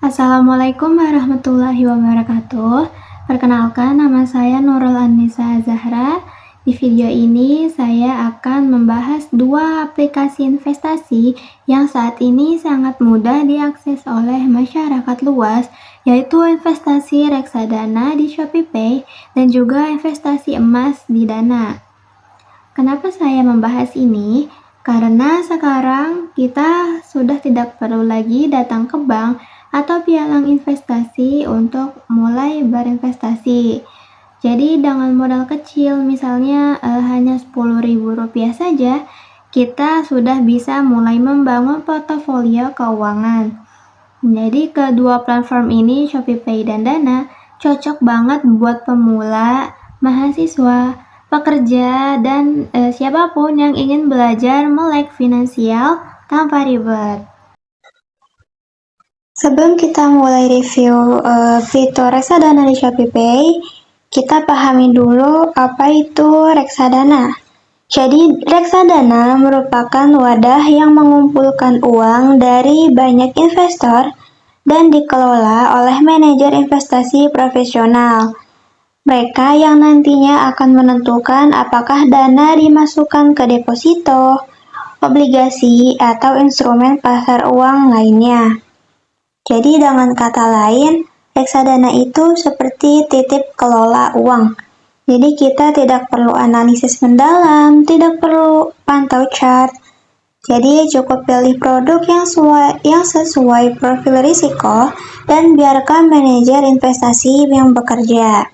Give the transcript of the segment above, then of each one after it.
Assalamualaikum warahmatullahi wabarakatuh. Perkenalkan, nama saya Nurul Annisa Zahra. Di video ini saya akan membahas dua aplikasi investasi yang saat ini sangat mudah diakses oleh masyarakat luas, yaitu investasi reksadana di ShopeePay dan juga investasi emas di Dana. Kenapa saya membahas ini? Karena sekarang kita sudah tidak perlu lagi datang ke bank atau pialang investasi untuk mulai berinvestasi. Jadi dengan modal kecil, misalnya hanya Rp10.000 saja, kita sudah bisa mulai membangun portofolio keuangan. Jadi kedua platform ini, ShopeePay dan Dana, cocok banget buat pemula, mahasiswa, pekerja, dan siapapun yang ingin belajar melek finansial tanpa ribet. Sebelum kita mulai review fitur reksadana di ShopeePay, kita pahami dulu apa itu reksadana. Jadi, reksadana merupakan wadah yang mengumpulkan uang dari banyak investor dan dikelola oleh manajer investasi profesional. Mereka yang nantinya akan menentukan apakah dana dimasukkan ke deposito, obligasi, atau instrumen pasar uang lainnya. Jadi dengan kata lain, reksadana itu seperti titip kelola uang. Jadi kita tidak perlu analisis mendalam, tidak perlu pantau chart. Jadi cukup pilih produk yang sesuai profil risiko dan biarkan manajer investasi yang bekerja.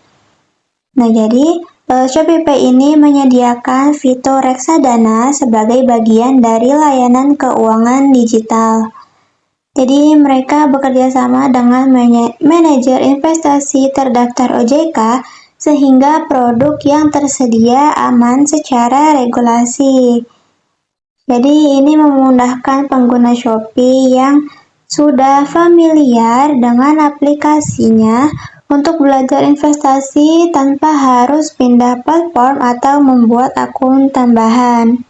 Nah, jadi ShopeePay ini menyediakan fitur reksadana sebagai bagian dari layanan keuangan digital. Jadi mereka bekerja sama dengan manajer investasi terdaftar OJK sehingga produk yang tersedia aman secara regulasi. Jadi ini memudahkan pengguna Shopee yang sudah familiar dengan aplikasinya untuk belajar investasi tanpa harus pindah platform atau membuat akun tambahan.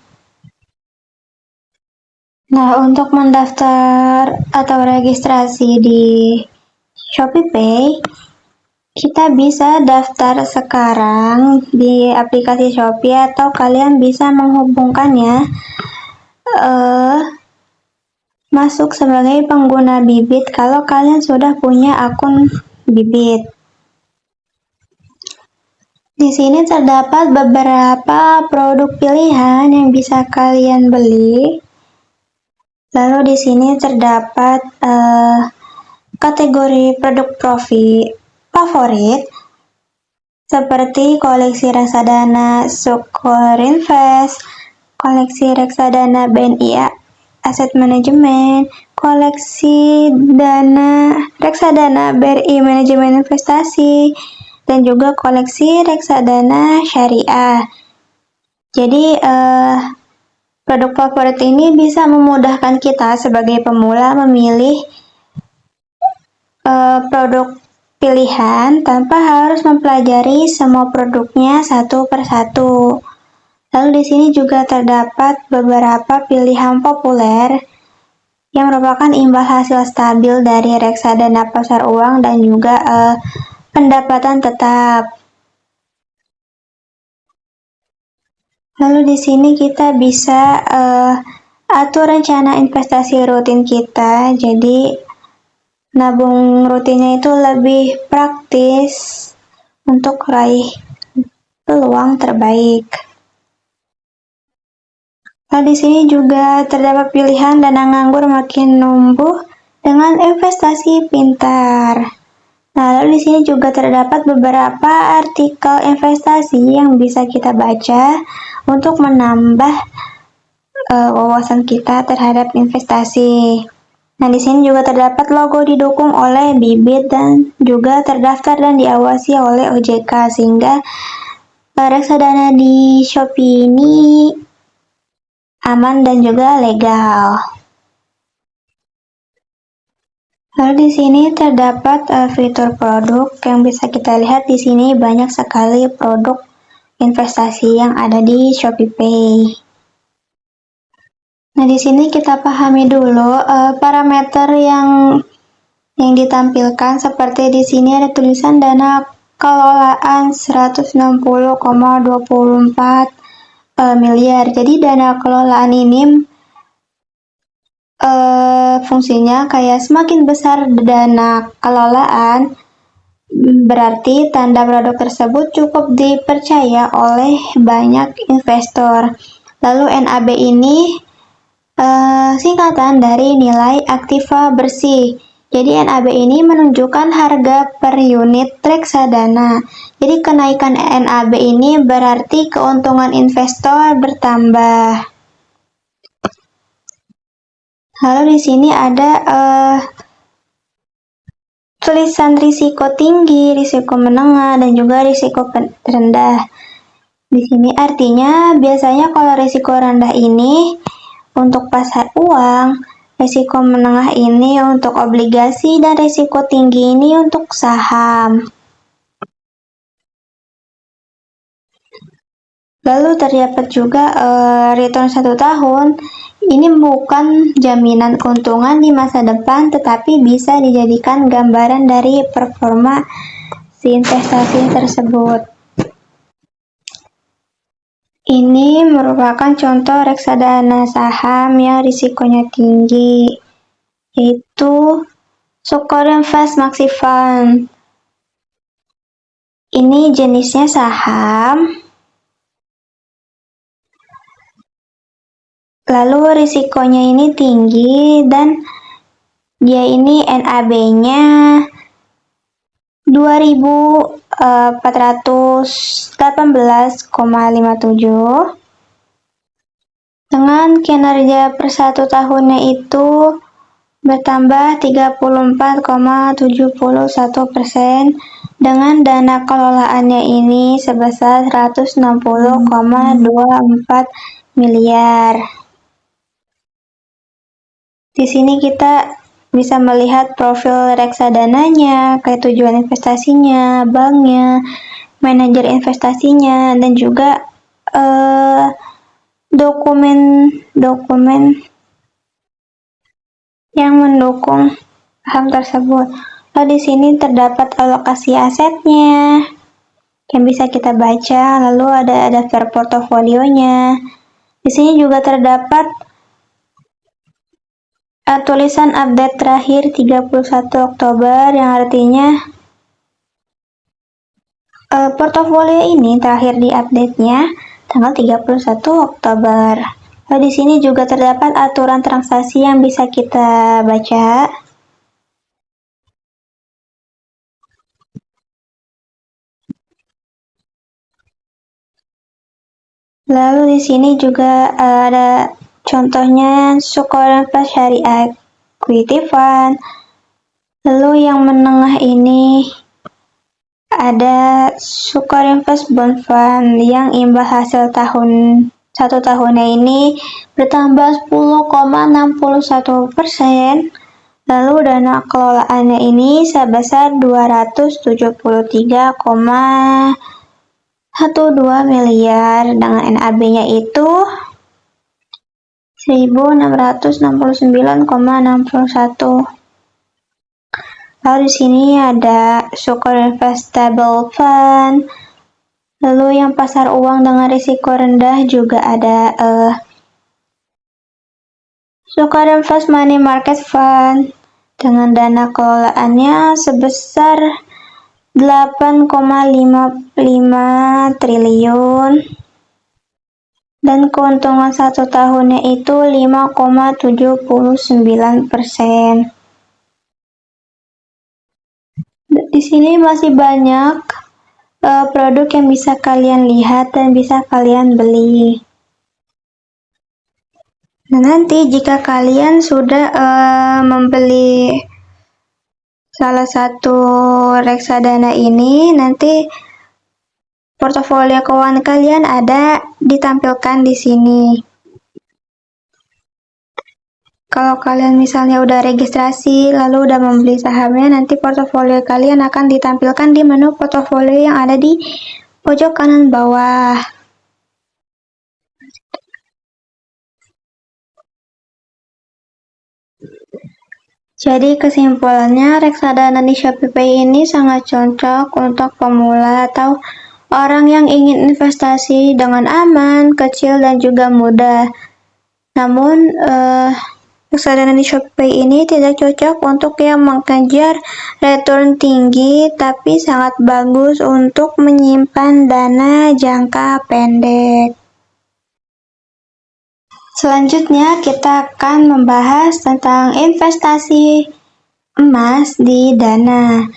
Nah, untuk mendaftar atau registrasi di ShopeePay, kita bisa daftar sekarang di aplikasi Shopee atau kalian bisa menghubungkannya masuk sebagai pengguna Bibit kalau kalian sudah punya akun Bibit. Di sini terdapat beberapa produk pilihan yang bisa kalian beli. Lalu di sini terdapat kategori produk favorit seperti koleksi reksadana Sukor Invest, koleksi reksadana BNI Asset Management, koleksi reksadana BRI Manajemen Investasi, dan juga koleksi reksadana syariah. Jadi produk favorit ini bisa memudahkan kita sebagai pemula memilih produk pilihan tanpa harus mempelajari semua produknya satu persatu. Lalu di sini juga terdapat beberapa pilihan populer yang merupakan imbal hasil stabil dari reksadana pasar uang dan juga pendapatan tetap. Lalu di sini kita bisa atur rencana investasi rutin kita. Jadi nabung rutinnya itu lebih praktis untuk raih peluang terbaik. Lalu di sini juga terdapat pilihan dana nganggur makin numbuh dengan investasi pintar. Nah, lalu di sini juga terdapat beberapa artikel investasi yang bisa kita baca untuk menambah wawasan kita terhadap investasi. Nah, di sini juga terdapat logo didukung oleh Bibit dan juga terdaftar dan diawasi oleh OJK sehingga reksadana di Shopee ini aman dan juga legal. Lalu di sini terdapat fitur produk yang bisa kita lihat di sini banyak sekali produk investasi yang ada di ShopeePay. Nah, di sini kita pahami dulu parameter yang Yang ditampilkan seperti di sini ada tulisan dana kelolaan 160,24 miliar. Jadi dana kelolaan ini fungsinya kayak semakin besar dana kelolaan, berarti tanda produk tersebut cukup dipercaya oleh banyak investor. Lalu NAB ini singkatan dari nilai aktiva bersih. Jadi NAB ini menunjukkan harga per unit reksadana. Jadi kenaikan NAB ini berarti keuntungan investor bertambah. Lalu di sini ada tulisan risiko tinggi, risiko menengah, dan juga risiko rendah. Di sini artinya biasanya kalau risiko rendah ini untuk pasar uang, risiko menengah ini untuk obligasi, dan risiko tinggi ini untuk saham. Lalu terdapat juga return 1 tahun. Ini bukan jaminan keuntungan di masa depan, tetapi bisa dijadikan gambaran dari performa si investasi tersebut. Ini merupakan contoh reksadana saham yang risikonya tinggi, yaitu Sukor Invest Maxi Fund. Ini jenisnya saham. Lalu risikonya ini tinggi dan dia ini NAB-nya 2.418,57 dengan kinerja per 1 tahunnya itu bertambah 34,71% dengan dana kelolaannya ini sebesar 160,24 miliar. Di sini kita bisa melihat profil reksadananya, kayak tujuan investasinya, banknya, manajer investasinya, dan juga dokumen yang mendukung saham tersebut. Lalu di sini terdapat alokasi asetnya yang bisa kita baca, lalu ada daftar portofolionya. Di sini juga terdapat tulisan update terakhir 31 Oktober yang artinya portofolio ini terakhir diupdate-nya tanggal 31 Oktober. Lalu di sini juga terdapat aturan transaksi yang bisa kita baca. Lalu di sini juga ada contohnya Sukor Invest Syariah Equity Fund. Lalu yang menengah ini ada Sukor Invest Bond Fund yang imbal hasil satu tahunnya ini bertambah 10,61%. Lalu dana kelolaannya ini sebesar 273,12 miliar dengan NAB-nya itu 1.669,61. Lalu di sini ada Sukor Investable Fund. Lalu yang pasar uang dengan risiko rendah juga ada Sukor Invest Money Market Fund dengan dana kelolaannya sebesar 8,55 triliun dan keuntungan 1 tahunnya itu 5,79%. Di sini masih banyak produk yang bisa kalian lihat dan bisa kalian beli. Nah, nanti jika kalian sudah membeli salah satu reksadana ini, nanti portofolio keuangan kalian ada ditampilkan di sini. Kalau kalian misalnya udah registrasi lalu udah membeli sahamnya, nanti portofolio kalian akan ditampilkan di menu portofolio yang ada di pojok kanan bawah. Jadi kesimpulannya, reksadana di ShopeePay ini sangat cocok untuk pemula atau orang yang ingin investasi dengan aman, kecil, dan juga mudah. Namun, reksadana di ShopeePay ini tidak cocok untuk yang mengejar return tinggi, tapi sangat bagus untuk menyimpan dana jangka pendek. Selanjutnya, kita akan membahas tentang investasi emas di Dana.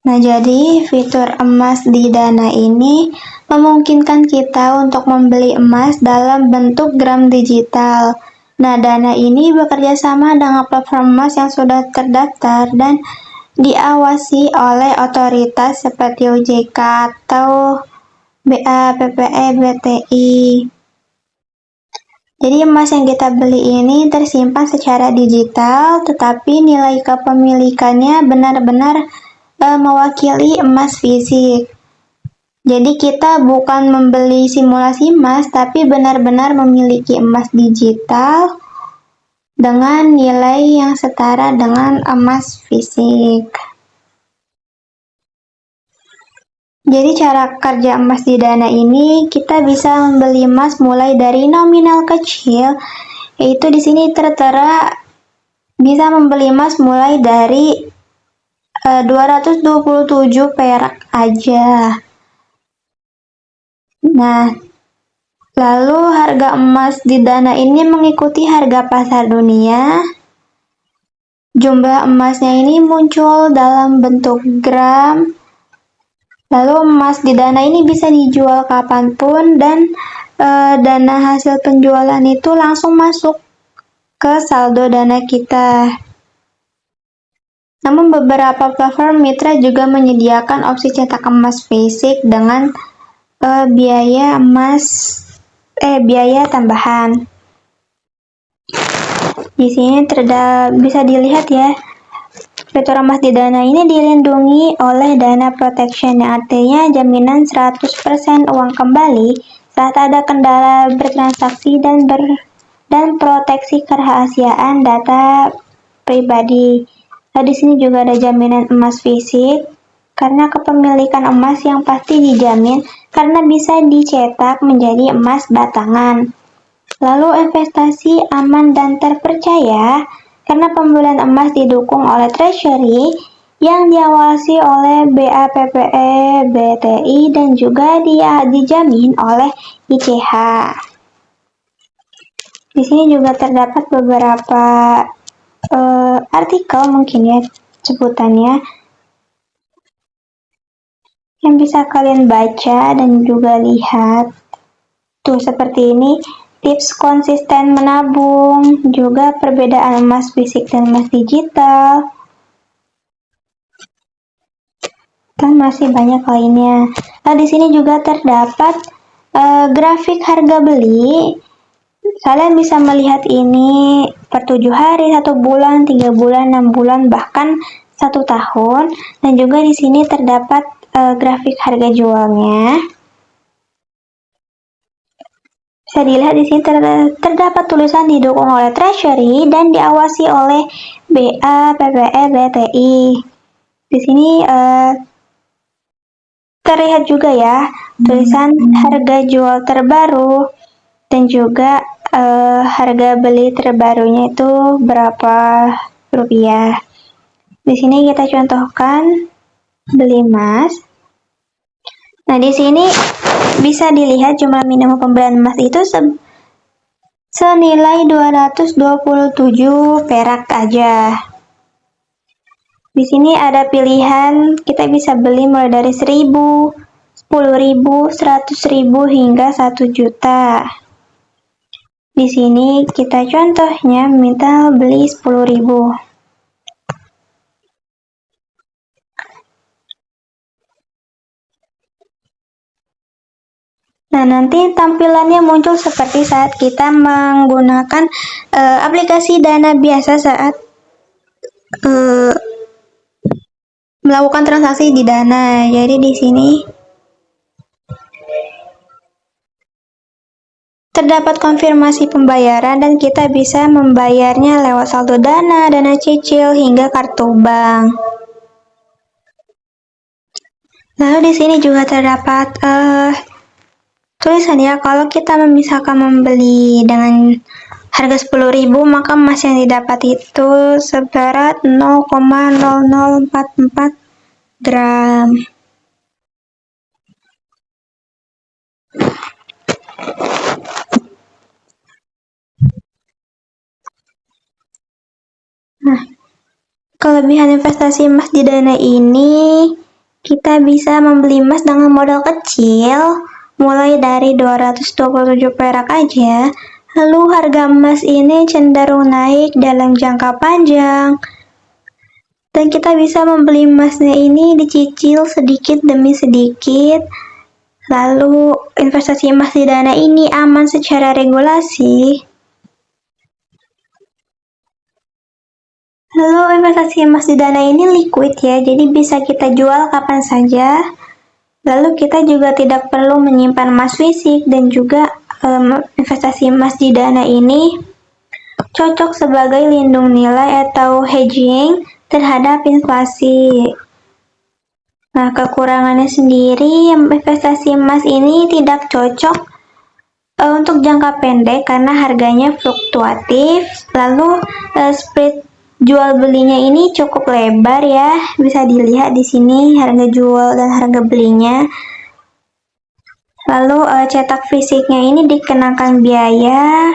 Nah, jadi fitur emas di Dana ini memungkinkan kita untuk membeli emas dalam bentuk gram digital. Nah, Dana ini bekerja sama dengan platform emas yang sudah terdaftar dan diawasi oleh otoritas seperti OJK atau BAPPE BTI. Jadi emas yang kita beli ini tersimpan secara digital, tetapi nilai kepemilikannya benar-benar mewakili emas fisik. Jadi kita bukan membeli simulasi emas, tapi benar-benar memiliki emas digital dengan nilai yang setara dengan emas fisik. Jadi cara kerja emas di Dana ini, kita bisa membeli emas mulai dari nominal kecil, yaitu di sini tertera bisa membeli emas mulai dari 227 perak aja. Nah, lalu harga emas di Dana ini mengikuti harga pasar dunia. Jumlah emasnya ini muncul dalam bentuk gram. Lalu emas di Dana ini bisa dijual kapanpun dan dana hasil penjualan itu langsung masuk ke saldo Dana kita. Namun beberapa platform mitra juga menyediakan opsi cetak emas fisik dengan biaya tambahan. Di sini bisa dilihat ya, fitur emas di Dana ini dilindungi oleh Dana Protection, yang artinya jaminan 100% uang kembali saat ada kendala bertransaksi dan proteksi kerahasiaan data pribadi. Nah, di sini juga ada jaminan emas fisik, karena kepemilikan emas yang pasti dijamin karena bisa dicetak menjadi emas batangan. Lalu investasi aman dan terpercaya karena pembelian emas didukung oleh Treasury yang diawasi oleh BAPPE, BTI, dan juga dijamin oleh ICH. Di sini juga terdapat beberapa artikel mungkin ya sebutannya yang bisa kalian baca dan juga lihat. Tuh seperti ini, tips konsisten menabung, juga perbedaan emas fisik dan emas digital, dan masih banyak lainnya. Nah, di sini juga terdapat grafik harga beli. Kalian bisa melihat ini per 7 hari, 1 bulan, 3 bulan, 6 bulan, bahkan 1 tahun. Dan juga di sini terdapat grafik harga jualnya. Bisa dilihat di sini terdapat tulisan didukung oleh Treasury dan diawasi oleh BAPPE BTI. Di sini terlihat juga ya tulisan harga jual terbaru dan juga harga beli terbarunya itu berapa rupiah. Di sini kita contohkan beli emas. Nah, di sini bisa dilihat jumlah minimum pembelian emas itu senilai 227 perak aja. Di sini ada pilihan, kita bisa beli mulai dari 1.000, 10.000, 100.000 hingga 1 juta. Di sini kita contohnya minta beli 10.000. Nah, nanti tampilannya muncul seperti saat kita menggunakan aplikasi Dana biasa saat melakukan transaksi di Dana. Jadi di sini terdapat konfirmasi pembayaran dan kita bisa membayarnya lewat saldo dana, dana cicil, hingga kartu bank. Lalu di sini juga terdapat tulisan ya, kalau kita misalkan membeli dengan harga 10.000, maka emas yang didapat itu seberat 0,0044 gram. Nah, kelebihan investasi emas di Dana ini, kita bisa membeli emas dengan modal kecil, mulai dari 227 perak aja. Lalu harga emas ini cenderung naik dalam jangka panjang. Dan kita bisa membeli emasnya ini dicicil sedikit demi sedikit. Lalu investasi emas di Dana ini aman secara regulasi. Lalu investasi emas di Dana ini liquid ya, jadi bisa kita jual kapan saja. Lalu kita juga tidak perlu menyimpan emas fisik, dan juga investasi emas di Dana ini cocok sebagai lindung nilai atau hedging terhadap inflasi. Nah, kekurangannya sendiri, investasi emas ini tidak cocok untuk jangka pendek karena harganya fluktuatif. Lalu spread jual belinya ini cukup lebar ya, bisa dilihat di sini harga jual dan harga belinya. Lalu cetak fisiknya ini dikenakan biaya.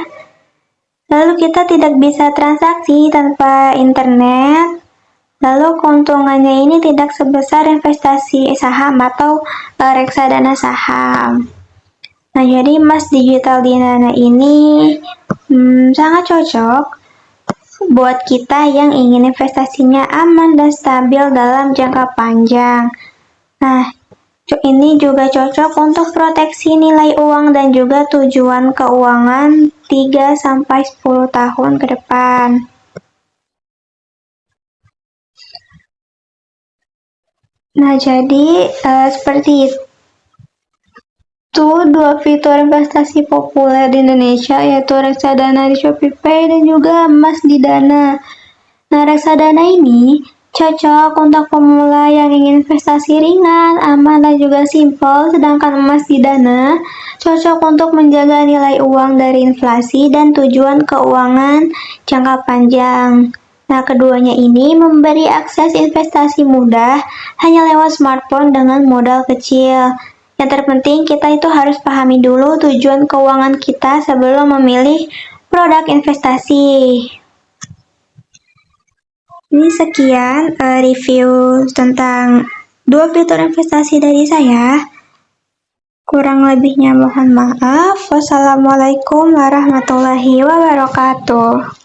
Lalu kita tidak bisa transaksi tanpa internet. Lalu keuntungannya ini tidak sebesar investasi saham atau reksadana saham. Nah, jadi emas digital di Dana ini sangat cocok buat kita yang ingin investasinya aman dan stabil dalam jangka panjang. Nah, ini juga cocok untuk proteksi nilai uang dan juga tujuan keuangan 3-10 tahun ke depan. Nah, jadi seperti itu dua fitur investasi populer di Indonesia, yaitu reksadana di ShopeePay dan juga emas di Dana. Nah, reksadana ini cocok untuk pemula yang ingin investasi ringan, aman, dan juga simpel, sedangkan emas di Dana cocok untuk menjaga nilai uang dari inflasi dan tujuan keuangan jangka panjang. Nah, keduanya ini memberi akses investasi mudah hanya lewat smartphone dengan modal kecil. Yang terpenting kita itu harus pahami dulu tujuan keuangan kita sebelum memilih produk investasi. Ini sekian review tentang dua fitur investasi dari saya. Kurang lebihnya mohon maaf. Wassalamualaikum warahmatullahi wabarakatuh.